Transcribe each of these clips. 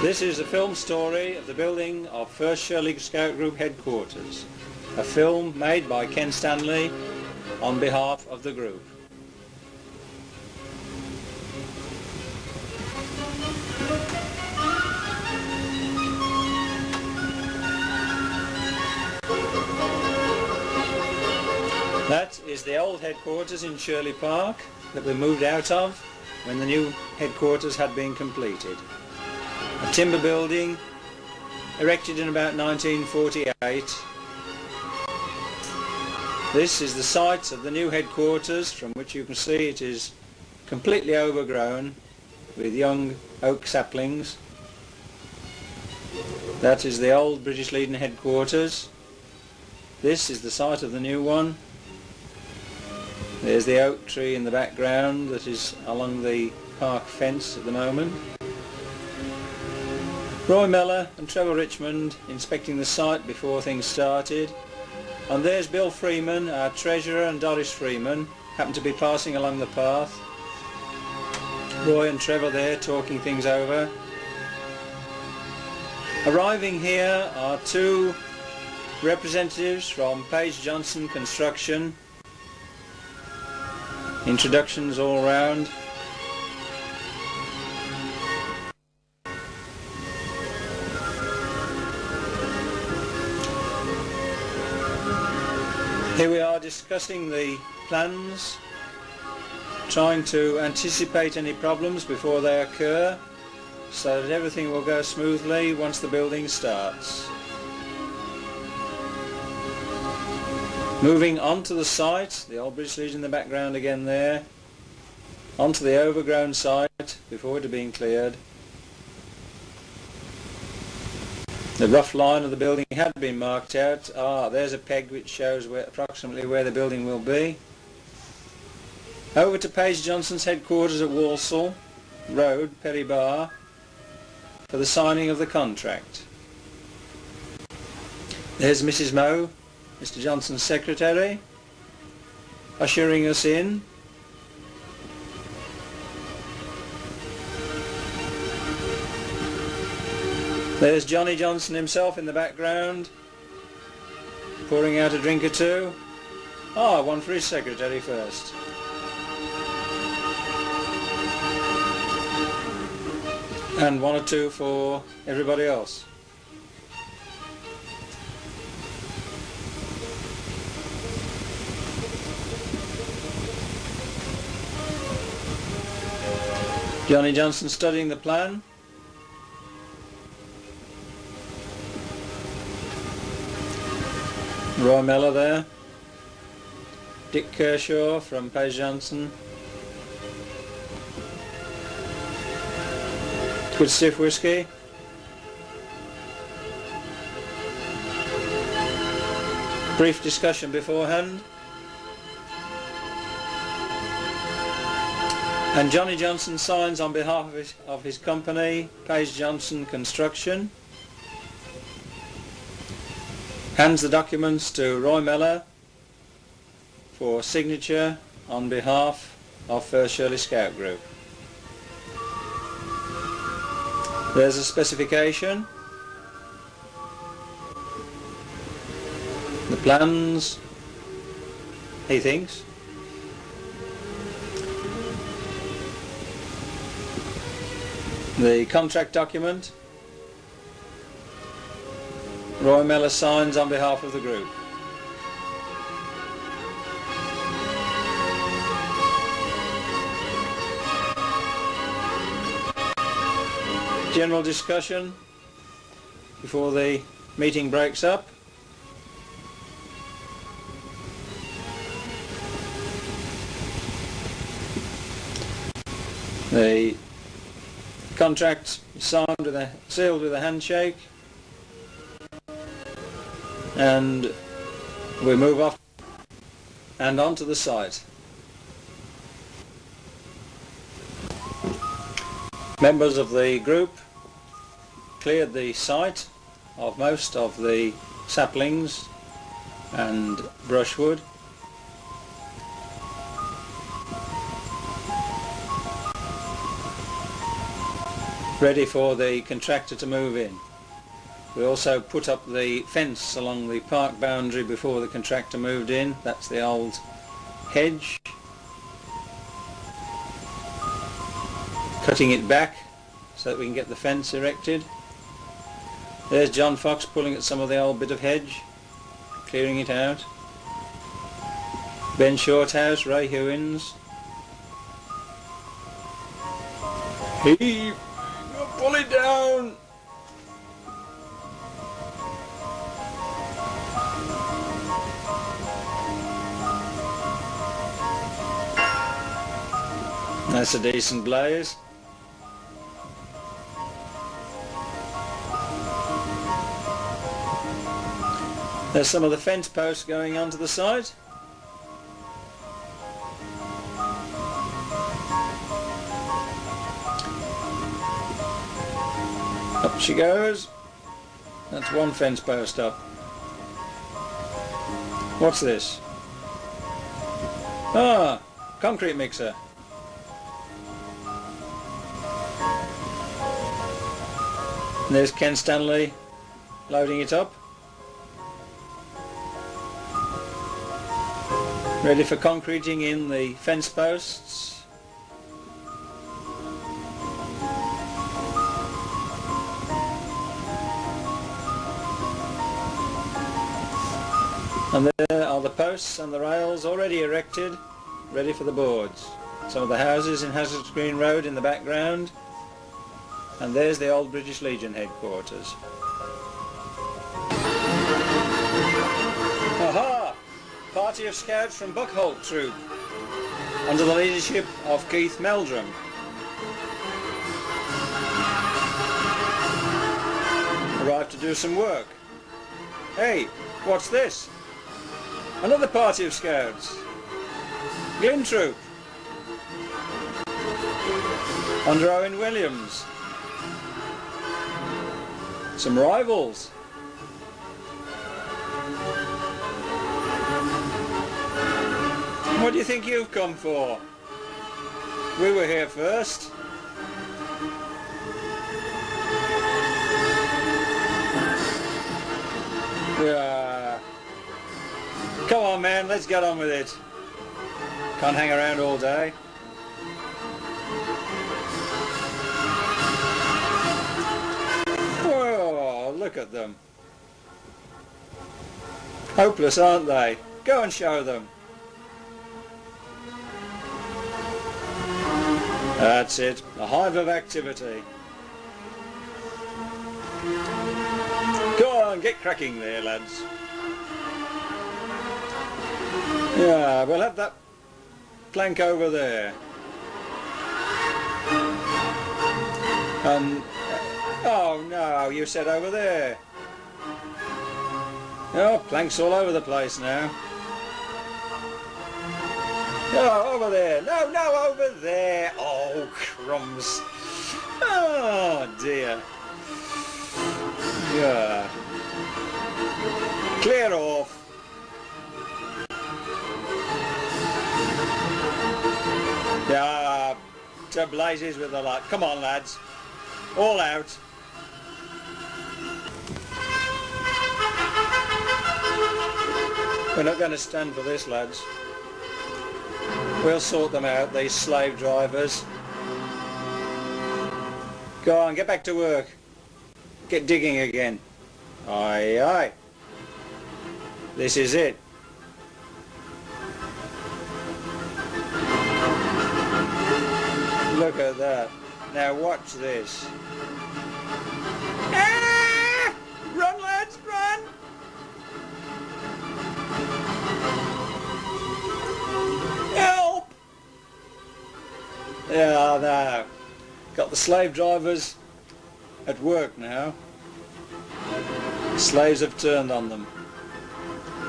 This is a film story of the building of First Shirley Scout Group headquarters, a film made by Ken Stanley on behalf of the group. That is the old headquarters in Shirley Park that we moved out of when the new headquarters had been completed. A timber building erected in about 1948. This is the site of the new headquarters, from which you can see it is completely overgrown with young oak saplings. That is the old British Legion headquarters. This is the site of the new one. There's the oak tree in the background that is along the park fence at the moment. Roy Mellor and Trevor Richmond inspecting the site before things started. And there's Bill Freeman, our treasurer, and Doris Freeman happen to be passing along the path. Roy and Trevor there talking things over. Arriving here are two representatives from Page Johnson Construction. Introductions all round. Here we are discussing the plans, trying to anticipate any problems before they occur, so that everything will go smoothly once the building starts. Moving onto the site, the old British Legion in the background again there, onto the overgrown site before it had been cleared. The rough line of the building had been marked out. There's a peg which shows approximately where the building will be. Over to Page Johnson's headquarters at Walsall Road, Perry Bar, for the signing of the contract. There's Mrs. Moe, Mr. Johnson's secretary, ushering us in. There's Johnny Johnson himself in the background, pouring out a drink or two. One for his secretary first. And one or two for everybody else. Johnny Johnson studying the plan. Roy Mellor there. Dick Kershaw from Page Johnson. Good stiff whiskey. Brief discussion beforehand. And Johnny Johnson signs on behalf of his company, Page Johnson Construction. Hands the documents to Roy Mellor for signature on behalf of First Shirley Scout Group. There's a specification. The plans, he thinks. The contract document. Roy Mellor signs on behalf of the group. General discussion before the meeting breaks up. The contract is sealed with a handshake. And we move off and onto the site. Members of the group cleared the site of most of the saplings and brushwood. ready for the contractor to move in. We also put up the fence along the park boundary before the contractor moved in. That's the old hedge. Cutting it back so that we can get the fence erected. There's John Fox pulling at some of the old bit of hedge, clearing it out. Ben Shorthouse, Ray Hewins. Heave! Pull it down! That's a decent blaze. There's some of the fence posts going onto the site. Up she goes. That's one fence post up. What's this? Ah, concrete mixer. And there's Ken Stanley loading it up. Ready for concreting in the fence posts. And there are the posts and the rails already erected, ready for the boards. Some of the houses in Hazard's Green Road in the background. And there's the old British Legion headquarters. Aha! Party of Scouts from Buckholt Troop, under the leadership of Keith Meldrum. Arrived to do some work. Hey, what's this? Another party of Scouts. Glyn Troop, under Owen Williams. Some rivals. What do you think you've come for? We were here first. Yeah. Come on, man, let's get on with it. Can't hang around all day. Whoa, look at them. Hopeless, aren't they? Go and show them. That's it, a hive of activity. Go on, get cracking there, lads. Yeah, we'll have that plank over there. And, oh no, you said over there. Oh, planks all over the place now. No, over there. No, no, over there. Oh, crumbs. Oh, dear. Yeah. Clear off. Yeah, to blazes with the light. Come on, lads. All out. We're not going to stand for this, lads. We'll sort them out, these slave drivers. Go on, get back to work. Get digging again. Aye, aye. This is it. Look at that. Now watch this. Ah! Run, lads, run! Help! Yeah, no. Got the slave drivers at work now. Slaves have turned on them.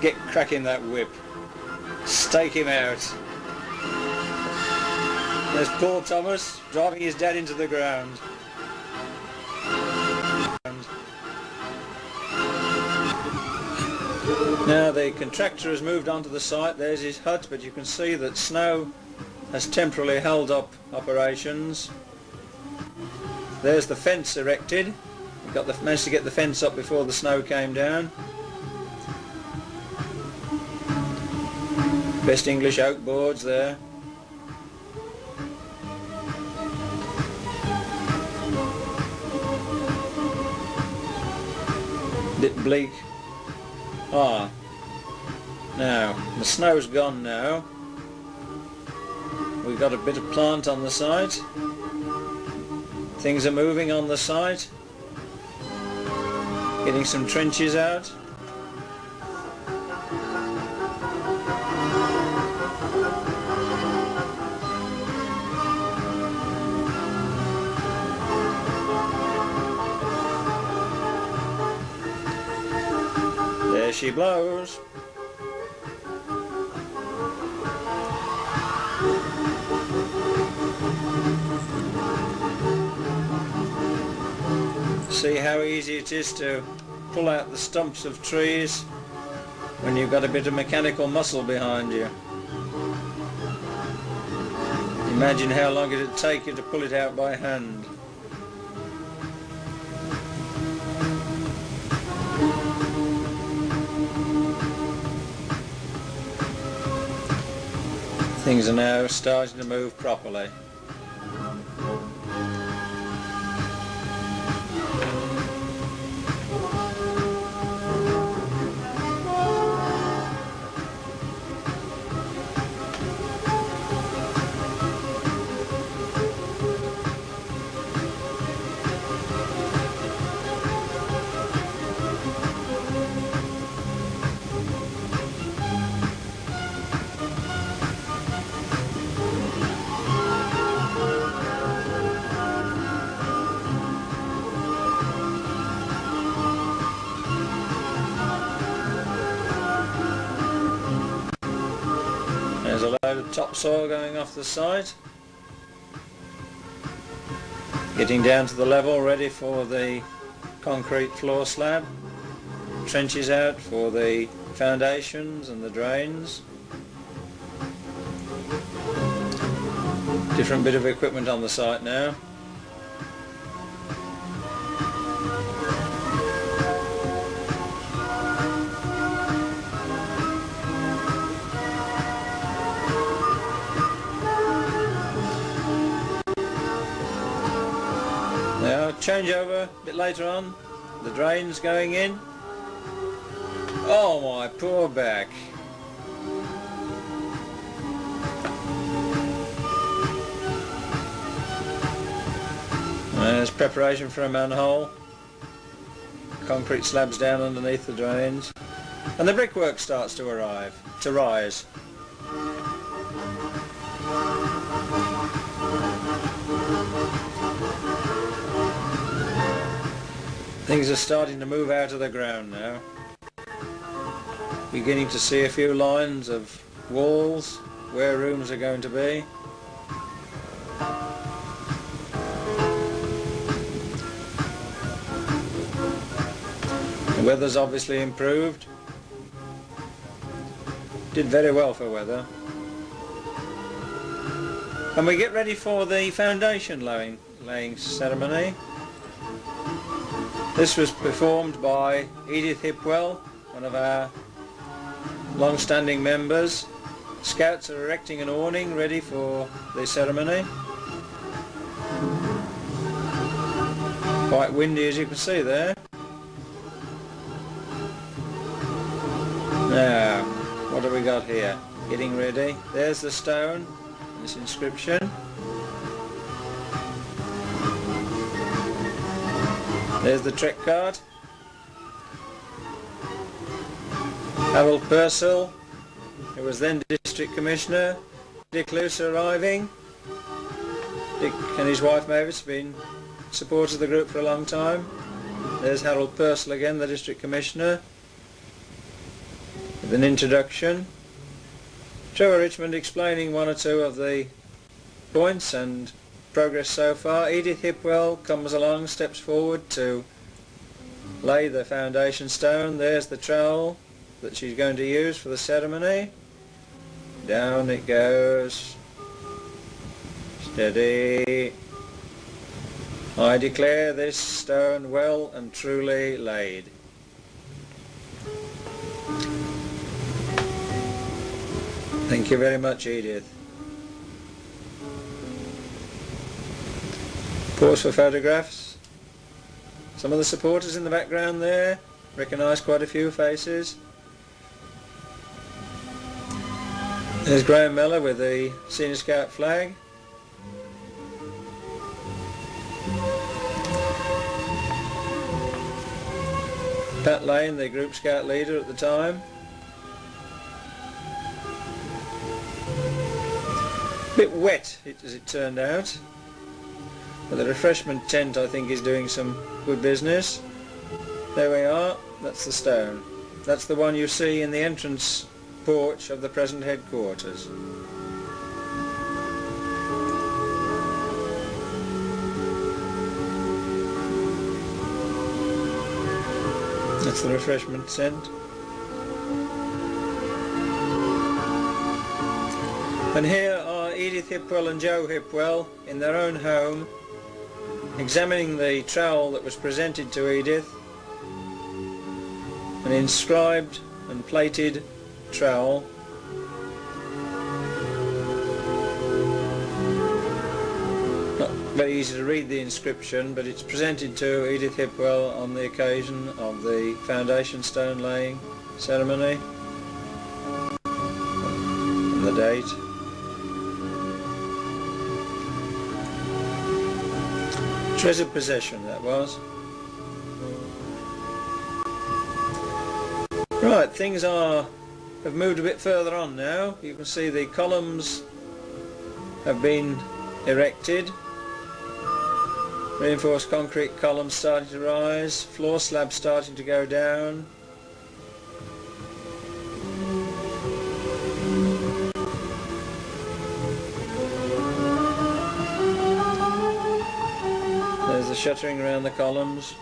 Get cracking that whip. Stake him out. There's poor Thomas driving his dad into the ground. Now the contractor has moved onto the site. There's his hut, but you can see that snow has temporarily held up operations. There's the fence erected. We managed to get the fence up before the snow came down. Best English oak boards there. Bit bleak. Now the snow's gone now. We've got a bit of plant on the site. Things are moving on the site. Getting some trenches out. There she blows. See how easy it is to pull out the stumps of trees when you've got a bit of mechanical muscle behind you. Imagine how long it'd take you to pull it out by hand. Things are now starting to move properly. There's a load of topsoil going off the site. Getting down to the level, ready for the concrete floor slab. Trenches out for the foundations and the drains. Different bit of equipment on the site now. Now changeover a bit later on, the drains going in. Oh my poor back. There's preparation for a manhole. Concrete slabs down underneath the drains. And the brickwork starts to rise. Things are starting to move out of the ground now. Beginning to see a few lines of walls where rooms are going to be. The weather's obviously improved. Did very well for weather. And we get ready for the foundation laying ceremony. This was performed by Edith Hipwell, one of our long-standing members. Scouts are erecting an awning ready for the ceremony. Quite windy, as you can see there. Now, what have we got here? Getting ready. There's the stone, this inscription. There's the trek cart. Harold Purcell, who was then District Commissioner. Dick Luce arriving. Dick and his wife Mavis have been supporters of the group for a long time. There's Harold Purcell again, the District Commissioner, with an introduction. Trevor Richmond explaining one or two of the points and progress so far. Edith Hipwell comes along, steps forward to lay the foundation stone. There's the trowel that she's going to use for the ceremony. Down it goes. Steady. I declare this stone well and truly laid. Thank you very much, Edith. Pause for photographs. Some of the supporters in the background there. Recognise quite a few faces. There's Graham Mellor with the Senior Scout flag. Pat Lane, the Group Scout leader at the time. A bit wet as it turned out, but the refreshment tent I think is doing some good business. There we are, that's the stone. That's the one you see in the entrance porch of the present headquarters. That's the refreshment tent. And here are Edith Hipwell and Joe Hipwell in their own home, examining the trowel that was presented to Edith, an inscribed and plated trowel. Not very easy to read the inscription, but it's presented to Edith Hipwell on the occasion of the foundation stone laying ceremony. And the date. Treasured possession, that was. Right, things have moved a bit further on now. You can see the columns have been erected. Reinforced concrete columns starting to rise, floor slabs starting to go down. There's the shuttering around the columns.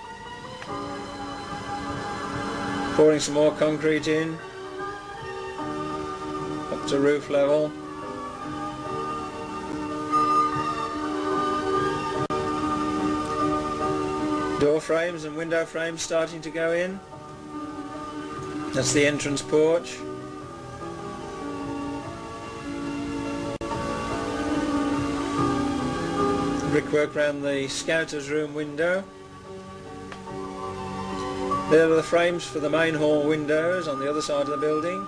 Pouring some more concrete in, up to roof level. Door frames and window frames starting to go in. That's the entrance porch. Brickwork around the scouter's room window. There are the frames for the main hall windows on the other side of the building.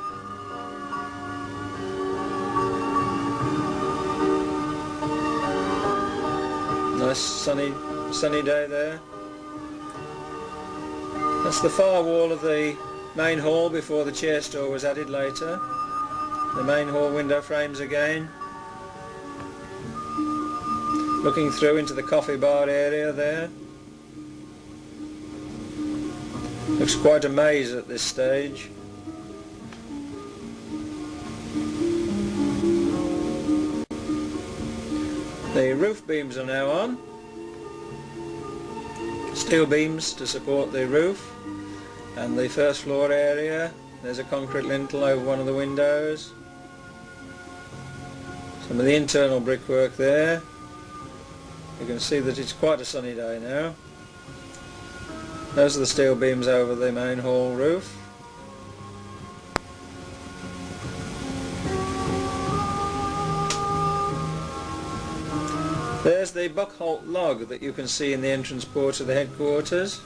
Nice sunny day there. That's the far wall of the main hall before the chair store was added later. The main hall window frames again. Looking through into the coffee bar area there. Looks quite a maze at this stage. The roof beams are now on. Steel beams to support the roof and the first floor area. There's a concrete lintel over one of the windows. Some of the internal brickwork there. You can see that it's quite a sunny day now. Those are the steel beams over the main hall roof. There's the buckholt log that you can see in the entrance porch of the headquarters.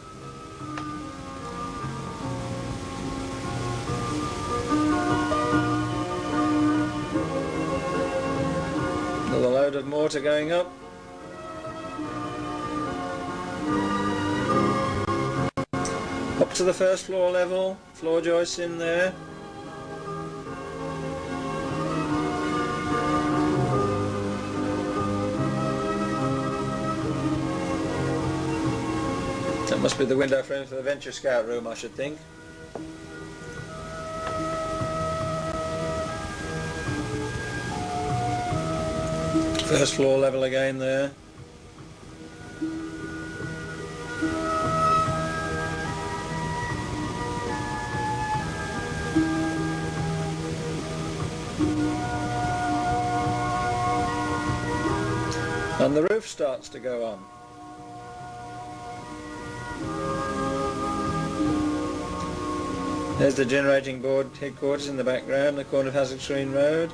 Another load of mortar going up. Up to the first floor level, floor joists in there. That must be the window frame for the Venture Scout room, I should think. First floor level again there. And the roof starts to go on. There's the generating board headquarters in the background, the corner of Hassocks Green Road.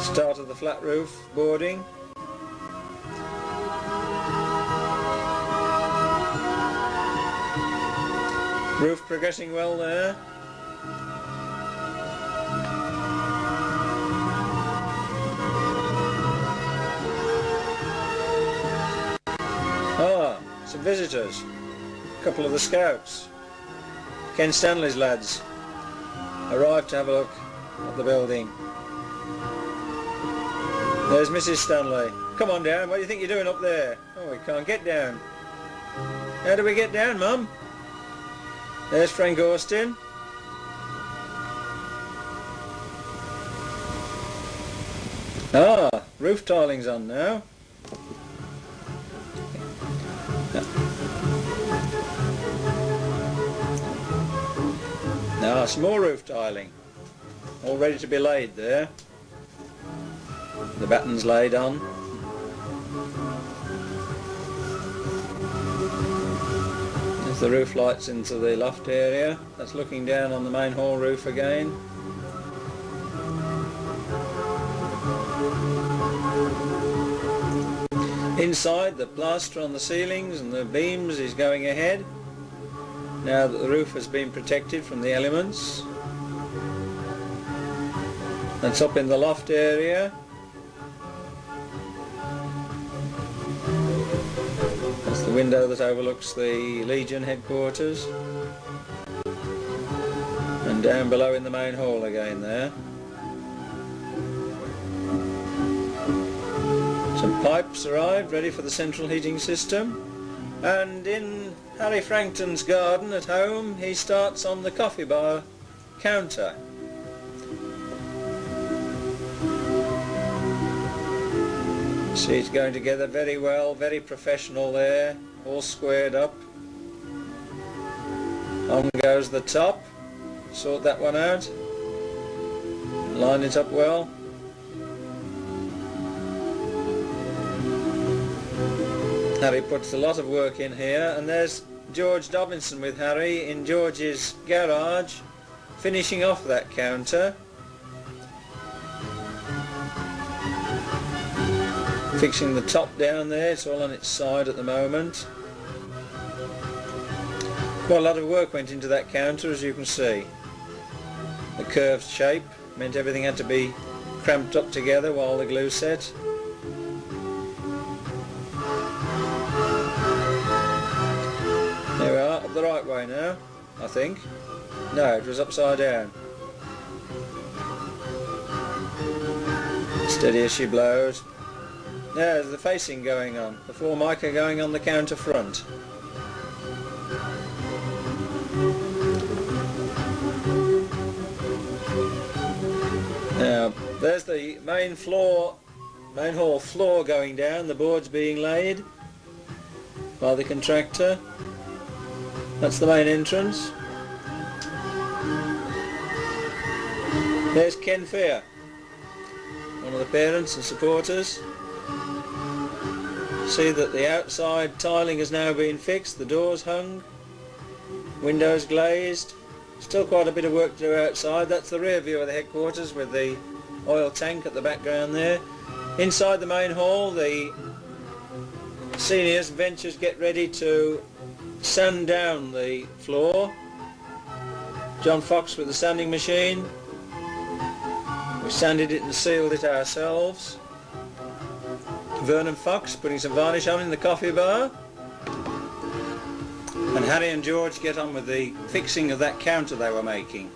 Start of the flat roof boarding. Roof progressing well there. Ah, some visitors. A couple of the scouts. Ken Stanley's lads arrived to have a look at the building. There's Mrs. Stanley. Come on down, what do you think you're doing up there? Oh, we can't get down. How do we get down, Mum? There's Frank Austin. Ah, roof tiling's on now. Now some more roof tiling. All ready to be laid there. The batten's laid on. There's the roof lights into the loft area. That's looking down on the main hall roof again. Inside, the plaster on the ceilings and the beams is going ahead. Now that the roof has been protected from the elements. That's up in the loft area. That's the window that overlooks the Legion headquarters. And down below in the main hall again there. Some pipes arrived ready for the central heating system. And in Harry Frankton's garden at home, he starts on the coffee bar counter. See, it's going together very well, very professional there, all squared up. On goes the top, sort that one out, line it up well. Harry puts a lot of work in here, and there's George Dobinson with Harry in George's garage, finishing off that counter. Fixing the top down there, it's all on its side at the moment. Quite a lot of work went into that counter, as you can see. The curved shape meant everything had to be cramped up together while the glue set. There we are, up the right way now, I think. No, it was upside down. Steady as she blows. There's the facing going on, the formica going on the counter front. Now, there's the main hall floor going down, the boards being laid by the contractor. That's the main entrance. There's Ken Fair, one of the parents and supporters. See that the outside tiling has now been fixed, the doors hung, windows glazed. Still quite a bit of work to do outside. That's the rear view of the headquarters with the oil tank at the background there. Inside the main hall, the seniors and ventures get ready to sand down the floor. John Fox with the sanding machine. We sanded it and sealed it ourselves. Vernon Fox putting some varnish on in the coffee bar. And Harry and George get on with the fixing of that counter they were making.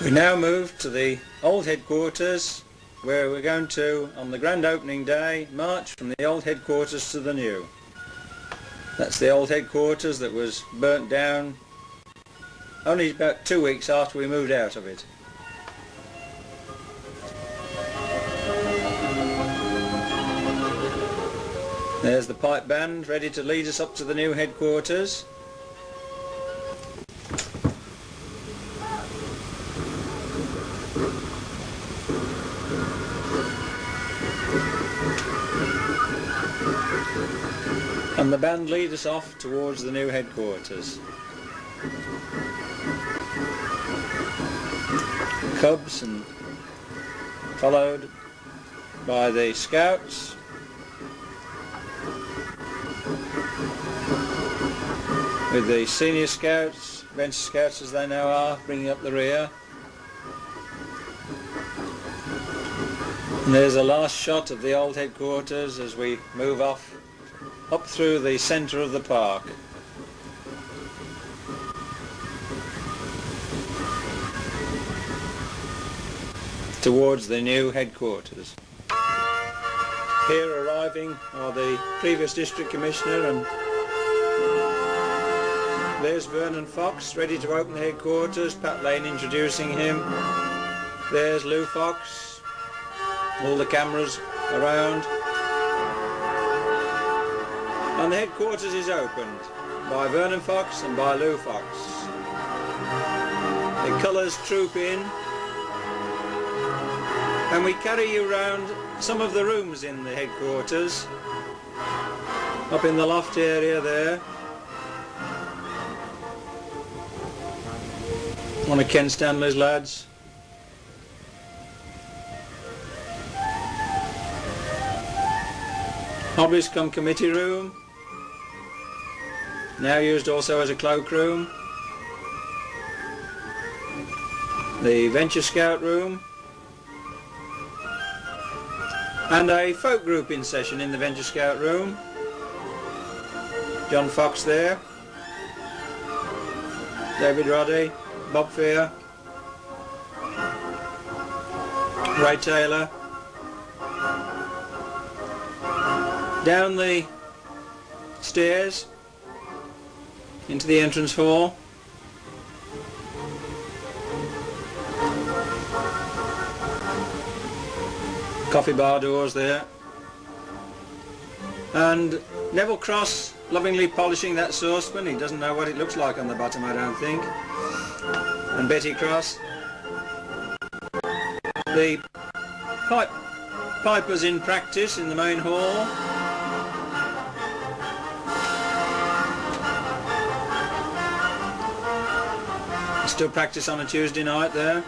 We now move to the old headquarters, where we're going to, on the grand opening day, march from the old headquarters to the new. That's the old headquarters that was burnt down only about 2 weeks after we moved out of it. There's the pipe band ready to lead us up to the new headquarters. And the band lead us off towards the new headquarters. Cubs, and followed by the Scouts. With the senior Scouts, bench Scouts as they now are, bringing up the rear. And there's a last shot of the old headquarters as we move off up through the centre of the park. Towards the new headquarters. Here arriving are the previous district commissioner, and there's Vernon Fox ready to open the headquarters, Pat Lane introducing him. There's Lou Fox, all the cameras around. And the headquarters is opened by Vernon Fox and by Lou Fox. The colours troop in, and we carry you round some of the rooms in the headquarters, up in the loft area there. One of Ken Stanley's lads. Hobbies cum committee room, now used also as a cloak room. The Venture Scout room, and a folk group in session in the Venture Scout room. John Fox there, David Roddy, Bob Fear, Ray Taylor. Down the stairs into the entrance hall. Coffee bar doors there. And Neville Cross lovingly polishing that saucepan. He doesn't know what it looks like on the bottom, I don't think. And Betty Cross. The pipers in practice in the main hall. Still practice on a Tuesday night there.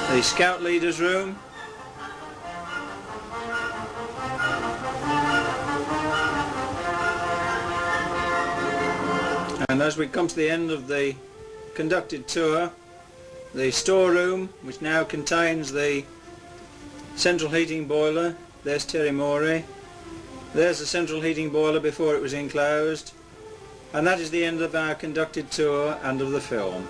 The Scout Leaders room. And as we come to the end of the conducted tour, the storeroom, which now contains the central heating boiler. There's Terry Morey. There's the central heating boiler before it was enclosed. And that is the end of our conducted tour and of the film.